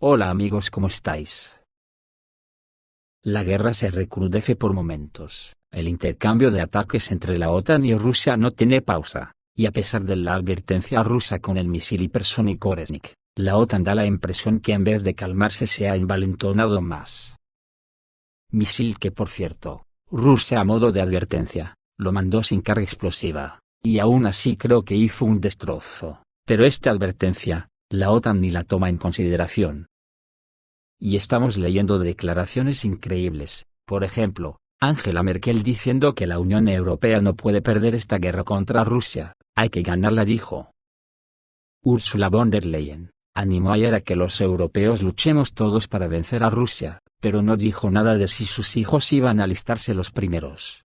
Hola amigos, ¿cómo estáis? La guerra se recrudece por momentos. El intercambio de ataques entre la OTAN y Rusia no tiene pausa, y a pesar de la advertencia rusa con el misil hipersónico Oresnik, la OTAN da la impresión que en vez de calmarse se ha envalentonado más. Misil que, por cierto, Rusia a modo de advertencia, lo mandó sin carga explosiva, y aún así creo que hizo un destrozo, pero esta advertencia, la OTAN ni la toma en consideración. Y estamos leyendo declaraciones increíbles, por ejemplo, Angela Merkel diciendo que la Unión Europea no puede perder esta guerra contra Rusia, hay que ganarla, dijo. Ursula von der Leyen animó ayer a que los europeos luchemos todos para vencer a Rusia, pero no dijo nada de si sus hijos iban a alistarse los primeros.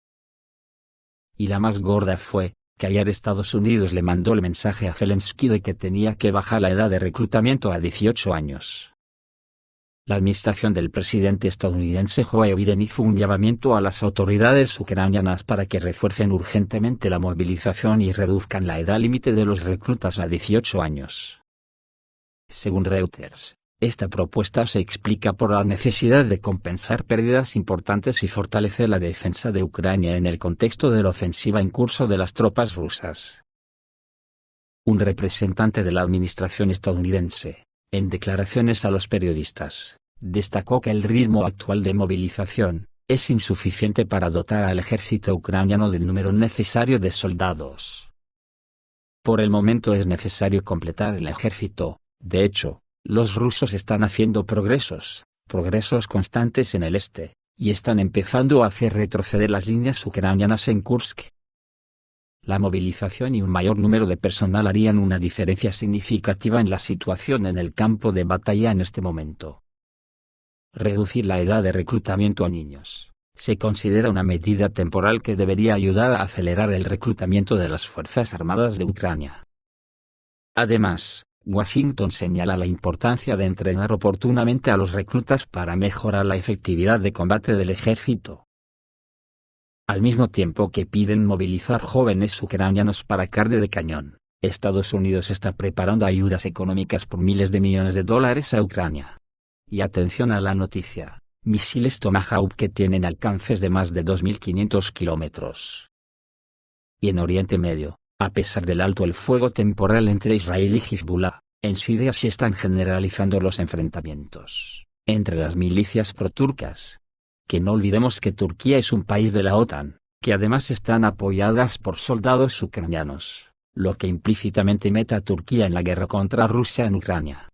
Y la más gorda fue, que ayer Estados Unidos le mandó el mensaje a Zelensky de que tenía que bajar la edad de reclutamiento a 18 años. La administración del presidente estadounidense Joe Biden hizo un llamamiento a las autoridades ucranianas para que refuercen urgentemente la movilización y reduzcan la edad límite de los reclutas a 18 años. Según Reuters, esta propuesta se explica por la necesidad de compensar pérdidas importantes y fortalecer la defensa de Ucrania en el contexto de la ofensiva en curso de las tropas rusas. Un representante de la administración estadounidense, en declaraciones a los periodistas, destacó que el ritmo actual de movilización es insuficiente para dotar al ejército ucraniano del número necesario de soldados. Por el momento es necesario completar el ejército. De hecho, los rusos están haciendo progresos constantes en el este, y están empezando a hacer retroceder las líneas ucranianas en Kursk. La movilización y un mayor número de personal harían una diferencia significativa en la situación en el campo de batalla en este momento. Reducir la edad de reclutamiento a niños se considera una medida temporal que debería ayudar a acelerar el reclutamiento de las Fuerzas Armadas de Ucrania. Además, Washington señala la importancia de entrenar oportunamente a los reclutas para mejorar la efectividad de combate del ejército. Al mismo tiempo que piden movilizar jóvenes ucranianos para carne de cañón, Estados Unidos está preparando ayudas económicas por miles de millones de dólares a Ucrania. Y atención a la noticia, misiles Tomahawk que tienen alcances de más de 2.500 kilómetros. Y en Oriente Medio, a pesar del alto el fuego temporal entre Israel y Hezbollah, en Siria se están generalizando los enfrentamientos entre las milicias proturcas. Que no olvidemos que Turquía es un país de la OTAN, que además están apoyadas por soldados ucranianos, lo que implícitamente mete a Turquía en la guerra contra Rusia en Ucrania.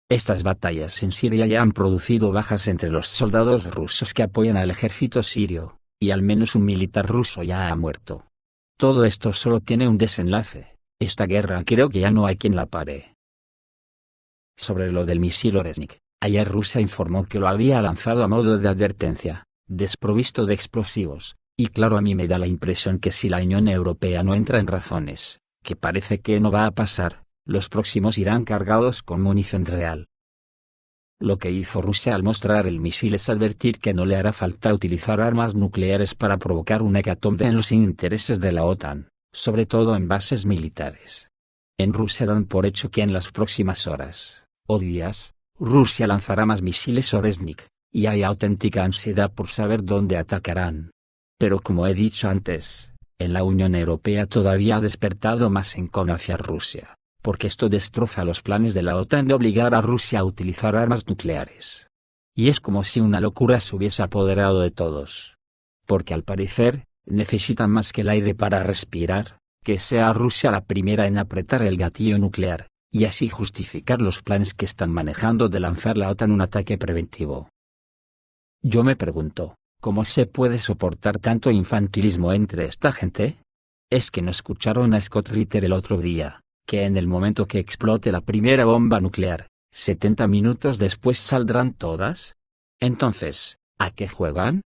Estas batallas en Siria ya han producido bajas entre los soldados rusos que apoyan al ejército sirio, y al menos un militar ruso ya ha muerto. Todo esto solo tiene un desenlace, esta guerra creo que ya no hay quien la pare. Sobre lo del misil Oresnik, ayer Rusia informó que lo había lanzado a modo de advertencia, desprovisto de explosivos, y claro, a mí me da la impresión que si la Unión Europea no entra en razones, que parece que no va a pasar, los próximos irán cargados con munición real. Lo que hizo Rusia al mostrar el misil es advertir que no le hará falta utilizar armas nucleares para provocar una hecatombe en los intereses de la OTAN, sobre todo en bases militares. En Rusia dan por hecho que en las próximas horas, o días, Rusia lanzará más misiles Oresnik, y hay auténtica ansiedad por saber dónde atacarán. Pero como he dicho antes, en la Unión Europea todavía ha despertado más encono hacia Rusia, porque esto destroza los planes de la OTAN de obligar a Rusia a utilizar armas nucleares. Y es como si una locura se hubiese apoderado de todos. Porque al parecer, necesitan más que el aire para respirar, que sea Rusia la primera en apretar el gatillo nuclear, y así justificar los planes que están manejando de lanzar la OTAN un ataque preventivo. Yo me pregunto, ¿cómo se puede soportar tanto infantilismo entre esta gente? ¿Es que no escucharon a Scott Ritter el otro día, que en el momento que explote la primera bomba nuclear, 70 minutos después saldrán todas? Entonces, ¿a qué juegan?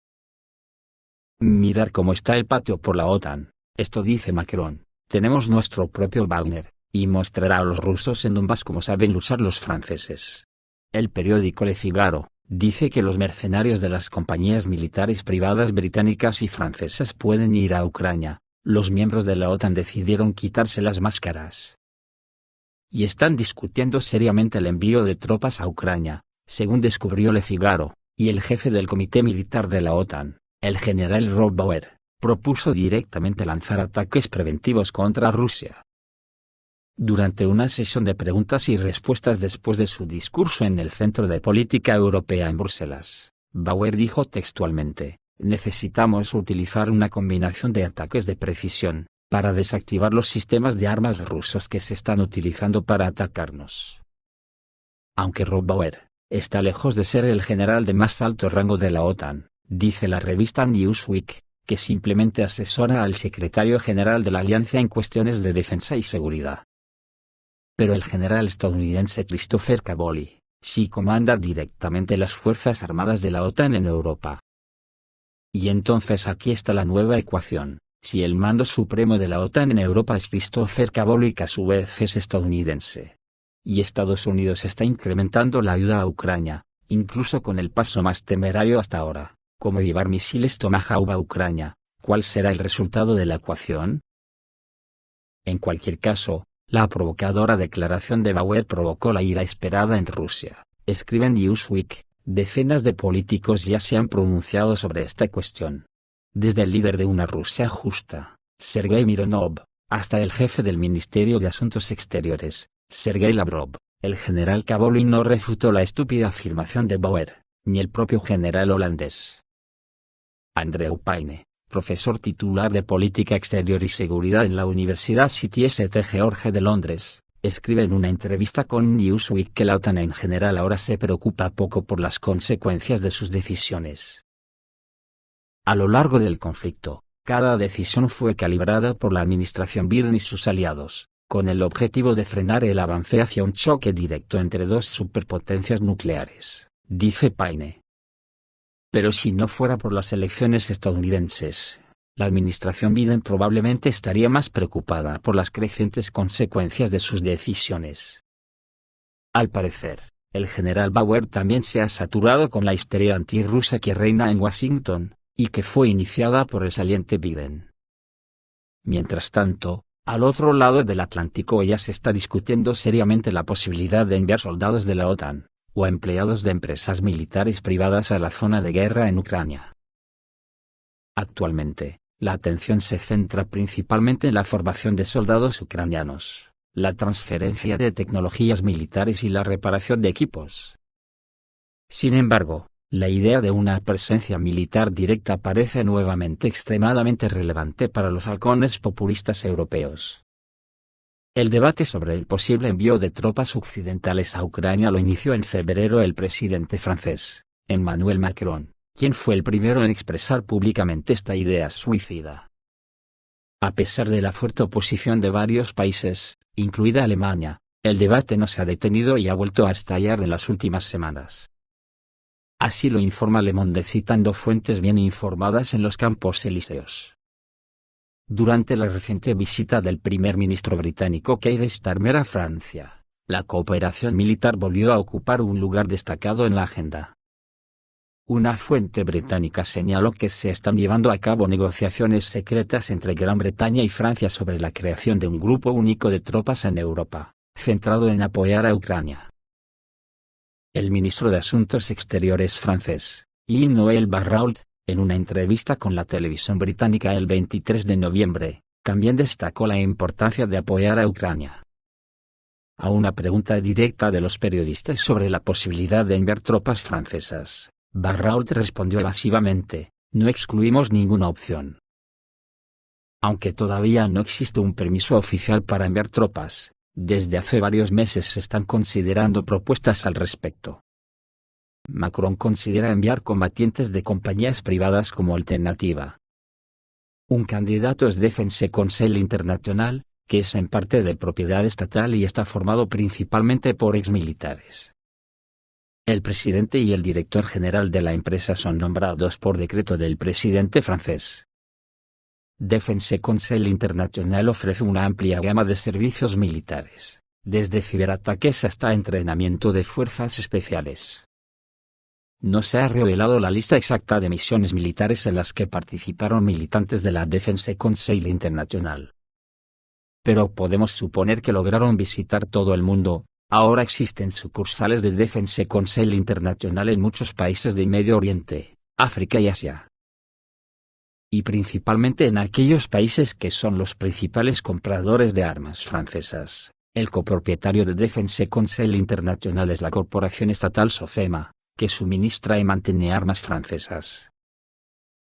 Mirad cómo está el patio por la OTAN, esto dice Macron, tenemos nuestro propio Wagner, y mostrará a los rusos en Donbass cómo saben usar los franceses. El periódico Le Figaro dice que los mercenarios de las compañías militares privadas británicas y francesas pueden ir a Ucrania. Los miembros de la OTAN decidieron quitarse las máscaras. y están discutiendo seriamente el envío de tropas a Ucrania, según descubrió Le Figaro, y el jefe del Comité Militar de la OTAN, el general Rob Bauer, propuso directamente lanzar ataques preventivos contra Rusia. Durante una sesión de preguntas y respuestas después de su discurso en el Centro de Política Europea en Bruselas, Bauer dijo textualmente: necesitamos utilizar una combinación de ataques de precisión, para desactivar los sistemas de armas rusos que se están utilizando para atacarnos. Aunque Rob Bauer está lejos de ser el general de más alto rango de la OTAN, dice la revista Newsweek, que simplemente asesora al secretario general de la alianza en cuestiones de defensa y seguridad. Pero el general estadounidense Christopher Caboli sí comanda directamente las Fuerzas Armadas de la OTAN en Europa. Y entonces aquí está la nueva ecuación: si el mando supremo de la OTAN en Europa es Christopher Caboli, que a su vez es estadounidense, y Estados Unidos está incrementando la ayuda a Ucrania, incluso con el paso más temerario hasta ahora, como llevar misiles Tomahawk a Ucrania, ¿cuál será el resultado de la ecuación? En cualquier caso, la provocadora declaración de Bauer provocó la ira esperada en Rusia, escribe Newsweek. Decenas de políticos ya se han pronunciado sobre esta cuestión. Desde el líder de una Rusia justa, Sergei Mironov, hasta el jefe del Ministerio de Asuntos Exteriores, Sergei Lavrov, el general Caboli no refutó la estúpida afirmación de Bauer, ni el propio general holandés. Andrew Payne, profesor titular de Política Exterior y Seguridad en la Universidad City St. George de Londres, escribe en una entrevista con Newsweek que la OTAN en general ahora se preocupa poco por las consecuencias de sus decisiones. A lo largo del conflicto, cada decisión fue calibrada por la administración Biden y sus aliados, con el objetivo de frenar el avance hacia un choque directo entre dos superpotencias nucleares, dice Payne. Pero si no fuera por las elecciones estadounidenses, la administración Biden probablemente estaría más preocupada por las crecientes consecuencias de sus decisiones. Al parecer, el general Bauer también se ha saturado con la histeria antirrusa que reina en Washington, y que fue iniciada por el saliente Biden. Mientras tanto, al otro lado del Atlántico ya se está discutiendo seriamente la posibilidad de enviar soldados de la OTAN, o empleados de empresas militares privadas a la zona de guerra en Ucrania. Actualmente, la atención se centra principalmente en la formación de soldados ucranianos, la transferencia de tecnologías militares y la reparación de equipos. Sin embargo, la idea de una presencia militar directa parece nuevamente extremadamente relevante para los halcones populistas europeos. El debate sobre el posible envío de tropas occidentales a Ucrania lo inició en febrero el presidente francés, Emmanuel Macron, quien fue el primero en expresar públicamente esta idea suicida. A pesar de la fuerte oposición de varios países, incluida Alemania, el debate no se ha detenido y ha vuelto a estallar en las últimas semanas. Así lo informa Le Monde citando fuentes bien informadas en los Campos Elíseos. Durante la reciente visita del primer ministro británico Keir Starmer a Francia, la cooperación militar volvió a ocupar un lugar destacado en la agenda. Una fuente británica señaló que se están llevando a cabo negociaciones secretas entre Gran Bretaña y Francia sobre la creación de un grupo único de tropas en Europa, centrado en apoyar a Ucrania. El ministro de Asuntos Exteriores francés, Jean-Noël Barrot, en una entrevista con la televisión británica el 23 de noviembre, también destacó la importancia de apoyar a Ucrania. A una pregunta directa de los periodistas sobre la posibilidad de enviar tropas francesas, Barrot respondió evasivamente: no excluimos ninguna opción. Aunque todavía no existe un permiso oficial para enviar tropas, desde hace varios meses se están considerando propuestas al respecto. Macron considera enviar combatientes de compañías privadas como alternativa. Un candidato es Defense Council International, que es en parte de propiedad estatal y está formado principalmente por exmilitares. El presidente y el director general de la empresa son nombrados por decreto del presidente francés. Defense Council International ofrece una amplia gama de servicios militares, desde ciberataques hasta entrenamiento de fuerzas especiales. No se ha revelado la lista exacta de misiones militares en las que participaron militantes de la Defense Council International. pero podemos suponer que lograron visitar todo el mundo. Ahora existen sucursales de Defense Council International en muchos países de Medio Oriente, África y Asia. Y principalmente en aquellos países que son los principales compradores de armas francesas. El copropietario de Defense Council International es la corporación estatal Sofema, que suministra y mantiene armas francesas.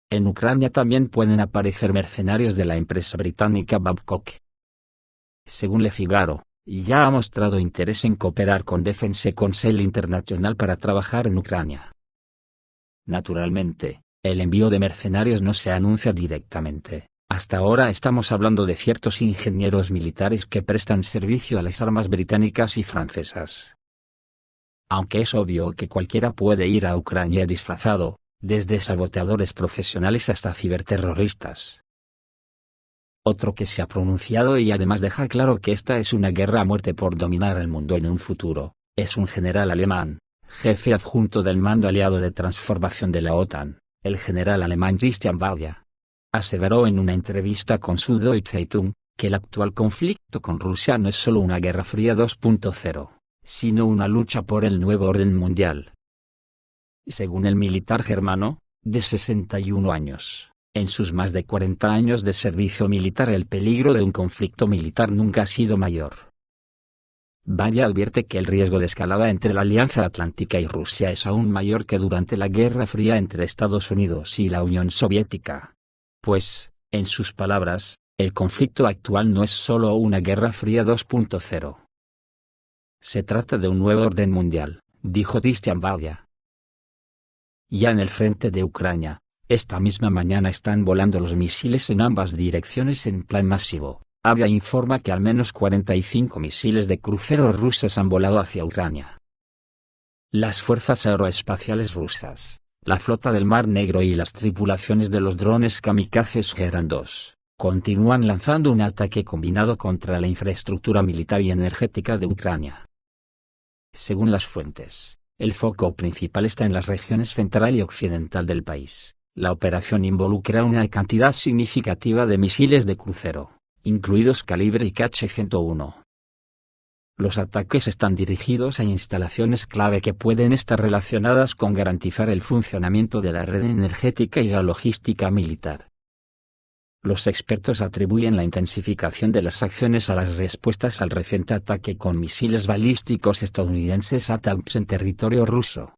En Ucrania también pueden aparecer mercenarios de la empresa británica Babcock. Según Le Figaro, ya ha mostrado interés en cooperar con Defense Council International para trabajar en Ucrania. Naturalmente, el envío de mercenarios no se anuncia directamente. Hasta ahora estamos hablando de ciertos ingenieros militares que prestan servicio a las armas británicas y francesas. Aunque es obvio que cualquiera puede ir a Ucrania disfrazado, desde saboteadores profesionales hasta ciberterroristas. Otro que se ha pronunciado y además deja claro que esta es una guerra a muerte por dominar el mundo en un futuro, es un general alemán, jefe adjunto del mando aliado de transformación de la OTAN, el general alemán Christian Waldau. Aseveró en una entrevista con Süddeutsche Zeitung, que el actual conflicto con Rusia no es solo una guerra fría 2.0, sino una lucha por el nuevo orden mundial. Según el militar germano, de 61 años, en sus más de 40 años de servicio militar el peligro de un conflicto militar nunca ha sido mayor. Waldau advierte que el riesgo de escalada entre la Alianza Atlántica y Rusia es aún mayor que durante la Guerra Fría entre Estados Unidos y la Unión Soviética. Pues, en sus palabras, el conflicto actual no es solo una guerra fría 2.0. Se trata de un nuevo orden mundial, dijo Christian Waldau. Ya en el frente de Ucrania, esta misma mañana están volando los misiles en ambas direcciones en plan masivo. Avia informa que al menos 45 misiles de crucero rusos han volado hacia Ucrania. Las fuerzas aeroespaciales rusas, la flota del Mar Negro y las tripulaciones de los drones kamikazes Geran 2, continúan lanzando un ataque combinado contra la infraestructura militar y energética de Ucrania. Según las fuentes, el foco principal está en las regiones central y occidental del país. La operación involucra una cantidad significativa de misiles de crucero, incluidos calibre y Kh-101. Los ataques están dirigidos a instalaciones clave que pueden estar relacionadas con garantizar el funcionamiento de la red energética y la logística militar. Los expertos atribuyen la intensificación de las acciones a las respuestas al reciente ataque con misiles balísticos estadounidenses ATACMS en territorio ruso.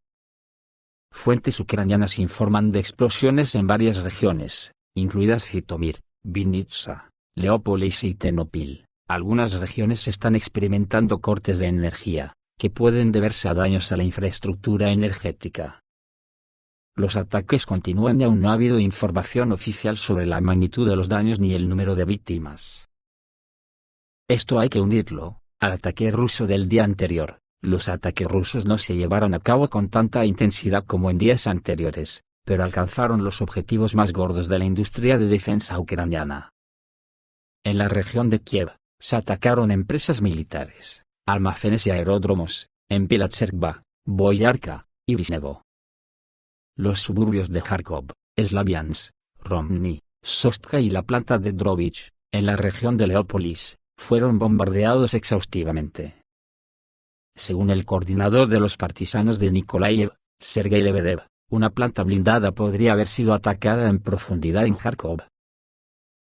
Fuentes ucranianas informan de explosiones en varias regiones, incluidas Zitomir, Vinnytsia, Leópolis y Ternopil. Algunas regiones están experimentando cortes de energía, que pueden deberse a daños a la infraestructura energética. Los ataques continúan y aún no ha habido información oficial sobre la magnitud de los daños ni el número de víctimas. Esto hay que unirlo al ataque ruso del día anterior. Los ataques rusos no se llevaron a cabo con tanta intensidad como en días anteriores, pero alcanzaron los objetivos más gordos de la industria de defensa ucraniana. En la región de Kiev, se atacaron empresas militares, almacenes y aeródromos, en Pilatserkva, Boyarka y Visnevo. Los suburbios de Kharkov, Slaviansk, Romny, Sostka y la planta de Drovich, en la región de Leópolis, fueron bombardeados exhaustivamente. Según el coordinador de los partisanos de Nikolaev, Sergei Lebedev, una planta blindada podría haber sido atacada en profundidad en Kharkov.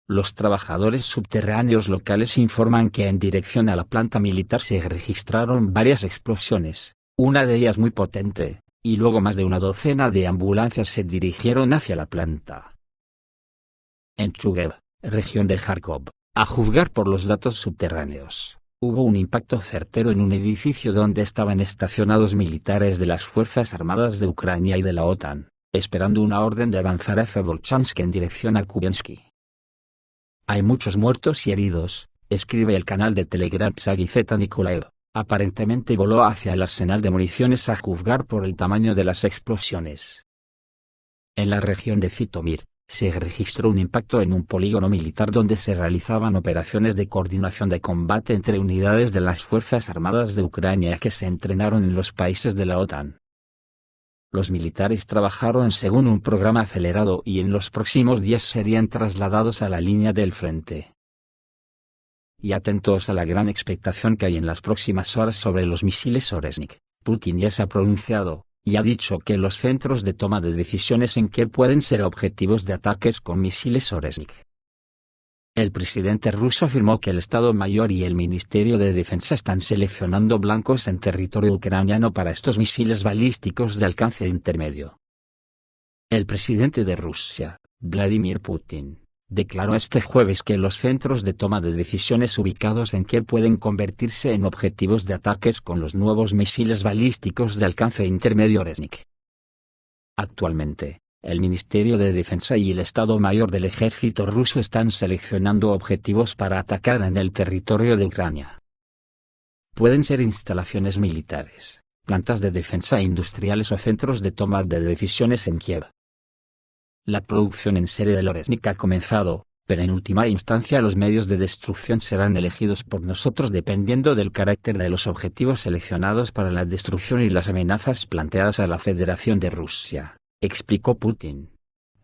Los trabajadores subterráneos locales informan que en dirección a la planta militar se registraron varias explosiones, una de ellas muy potente, y luego más de una docena de ambulancias se dirigieron hacia la planta. En Chugev, región de Kharkov, a juzgar por los datos subterráneos, hubo un impacto certero en un edificio donde estaban estacionados militares de las Fuerzas Armadas de Ucrania y de la OTAN, esperando una orden de avanzar hacia Volchansk en dirección a Kupiansk. Hay muchos muertos y heridos, escribe el canal de Telegram Psagifeta Nikolaev. Aparentemente voló hacia el arsenal de municiones a juzgar por el tamaño de las explosiones. En la región de Zitomir, se registró un impacto en un polígono militar donde se realizaban operaciones de coordinación de combate entre unidades de las Fuerzas Armadas de Ucrania que se entrenaron en los países de la OTAN. Los militares trabajaron según un programa acelerado y en los próximos días serían trasladados a la línea del frente. y atentos a la gran expectación que hay en las próximas horas sobre los misiles Oresnik, Putin ya se ha pronunciado, y ha dicho que los centros de toma de decisiones en Kiev pueden ser objetivos de ataques con misiles Oresnik. El presidente ruso afirmó que el Estado Mayor y el Ministerio de Defensa están seleccionando blancos en territorio ucraniano para estos misiles balísticos de alcance intermedio. El presidente de Rusia, Vladimir Putin, declaró este jueves que los centros de toma de decisiones ubicados en Kiev pueden convertirse en objetivos de ataques con los nuevos misiles balísticos de alcance intermedio Oresnik. Actualmente, el Ministerio de Defensa y el Estado Mayor del Ejército ruso están seleccionando objetivos para atacar en el territorio de Ucrania. Pueden ser instalaciones militares, plantas de defensa industriales o centros de toma de decisiones en Kiev. La producción en serie del Oresnik ha comenzado, pero en última instancia los medios de destrucción serán elegidos por nosotros dependiendo del carácter de los objetivos seleccionados para la destrucción y las amenazas planteadas a la Federación de Rusia, explicó Putin.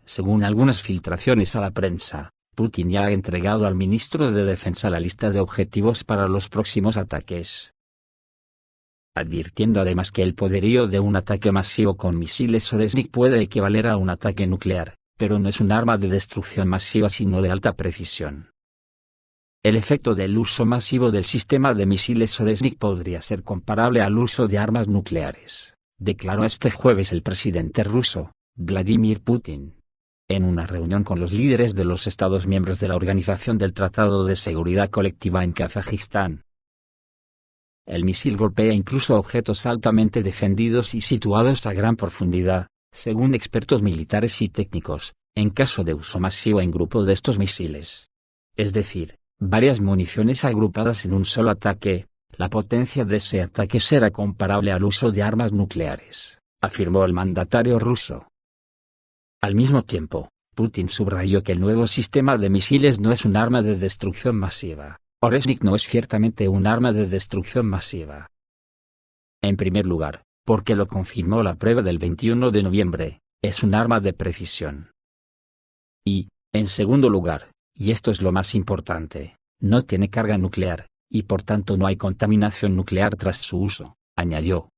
Según algunas filtraciones a la prensa, Putin ya ha entregado al ministro de Defensa la lista de objetivos para los próximos ataques, advirtiendo además que el poderío de un ataque masivo con misiles Oresnik puede equivaler a un ataque nuclear, pero no es un arma de destrucción masiva sino de alta precisión. El efecto del uso masivo del sistema de misiles Oresnik podría ser comparable al uso de armas nucleares, declaró este jueves el presidente ruso, Vladimir Putin, en una reunión con los líderes de los Estados miembros de la Organización del Tratado de Seguridad Colectiva en Kazajistán. El misil golpea incluso objetos altamente defendidos y situados a gran profundidad, según expertos militares y técnicos, en caso de uso masivo en grupo de estos misiles. Es decir, varias municiones agrupadas en un solo ataque, la potencia de ese ataque será comparable al uso de armas nucleares, afirmó el mandatario ruso. Al mismo tiempo, Putin subrayó que el nuevo sistema de misiles no es un arma de destrucción masiva. Oresnik no es ciertamente un arma de destrucción masiva. En primer lugar, porque lo confirmó la prueba del 21 de noviembre, es un arma de precisión. Y, en segundo lugar, y esto es lo más importante, no tiene carga nuclear, y por tanto no hay contaminación nuclear tras su uso, añadió.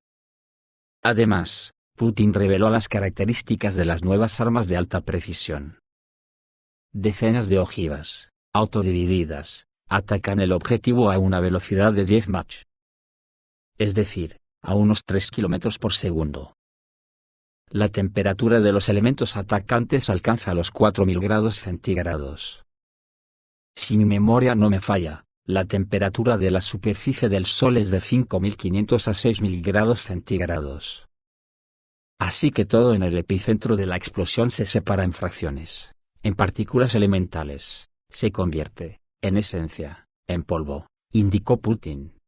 Además, Putin reveló las características de las nuevas armas de alta precisión. Decenas de ojivas, autodivididas, atacan el objetivo a una velocidad de 10 Mach. Es decir, a unos 3 km por segundo. La temperatura de los elementos atacantes alcanza los 4000 grados centígrados. Si mi memoria no me falla, la temperatura de la superficie del Sol es de 5500 a 6000 grados centígrados. Así que todo en el epicentro de la explosión se separa en fracciones, en partículas elementales, se convierte, en esencia, en polvo, indicó Putin.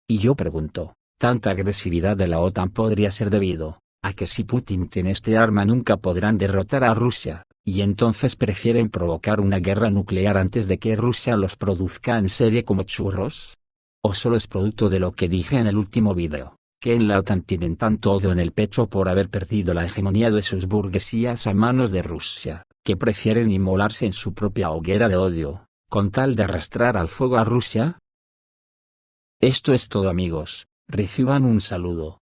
Y yo pregunto, ¿tanta agresividad de la OTAN podría ser debido a que si Putin tiene este arma nunca podrán derrotar a Rusia, y entonces prefieren provocar una guerra nuclear antes de que Rusia los produzca en serie como churros? ¿O solo es producto de lo que dije en el último vídeo, que en la OTAN tienen tanto odio en el pecho por haber perdido la hegemonía de sus burguesías a manos de Rusia, que prefieren inmolarse en su propia hoguera de odio, con tal de arrastrar al fuego a Rusia? Esto es todo amigos, reciban un saludo.